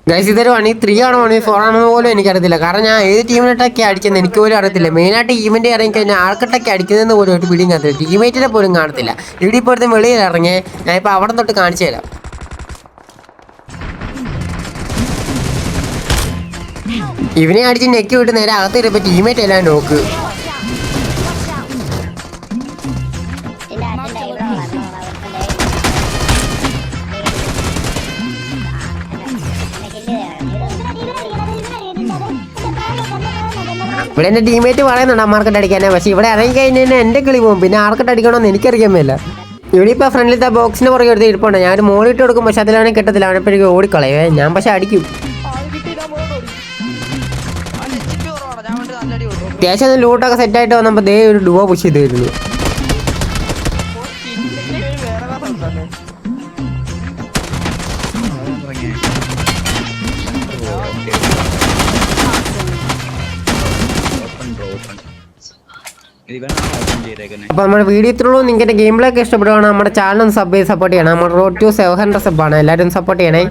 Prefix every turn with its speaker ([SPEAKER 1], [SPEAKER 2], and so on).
[SPEAKER 1] Guys ഇതൊരു 1v3 ആണോ 1v4 ആണോ പോലും എനിക്കറിയത്തില്ല. കാരണം ഞാൻ ഏത് ടീമിനൊട്ടൊക്കെ അടിക്കുന്നത് എനിക്ക് പോലും അറിയത്തില്ല. മെയിനായിട്ട് ഈവന്റ് ഇറങ്ങി കഴിഞ്ഞാൽ ആൾക്കട്ടൊക്കെ അടിക്കുന്നതെന്ന് പോലും ഒരു പിടിയും കാണത്തില്ല. ടീമേറ്റിനെ പോലും കാണത്തില്ല. ഇവിടെ ഇപ്പോഴത്തെ വെളിയിൽ ഇറങ്ങിയേ ഞാൻ ഇപ്പോൾ അവിടെ തൊട്ട് കാണിച്ചു തരാം. ഇവനെ അടിച്ച് നെക്കി വിട്ട് നേരെ അകത്ത് വരുമ്പോൾ ടീമേറ്റ് എല്ലാം നോക്ക്. ഇവിടെ എൻ്റെ ടീമേറ്റ് പറയുന്നുണ്ട് മാർക്കറ്റ് അടിക്കാനേ. പക്ഷേ ഇവിടെ ഇറങ്ങി കഴിഞ്ഞാൽ എൻ്റെ കിളി പോകും. പിന്നെ ആർക്കട്ട് അടിക്കണമെന്ന് എനിക്കറിയാൻ മേല. ഇവിടെ ഇപ്പോൾ ഫ്രണ്ടിലത്തെ ബോക്സിന് പുറകെ എടുത്ത് ഇരിപ്പുണ്ട്. ഞാൻ ഒരു മോളിട്ട് കൊടുക്കും. പക്ഷെ അതിലാണെങ്കിൽ കിട്ടത്തില്ല. അവനെപ്പോഴേക്കും ഓടിക്കളയേ. ഞാൻ പക്ഷെ അടിക്കും. അത്യാവശ്യം ലൂട്ടൊക്കെ സെറ്റായിട്ട് വന്നപ്പോൾ ദേ ഒരു ഡുവോ പുഷ് ചെയ്ത് വരുന്നു. അപ്പോൾ നമ്മുടെ വീഡിയോ ഇത്രയുള്ളൂ. നിങ്ങൾക്ക് ഗെയിം പ്ലേ ഒക്കെ ഇഷ്ടപ്പെടുകയാണ് നമ്മുടെ ചാനൽ ഒന്ന് സപ്പോർട്ട് ചെയ്യണം. നമ്മുടെ റോഡ് ടു 700 സബ്ബാണ്. എല്ലാവരും സപ്പോർട്ട് ചെയ്യണേ.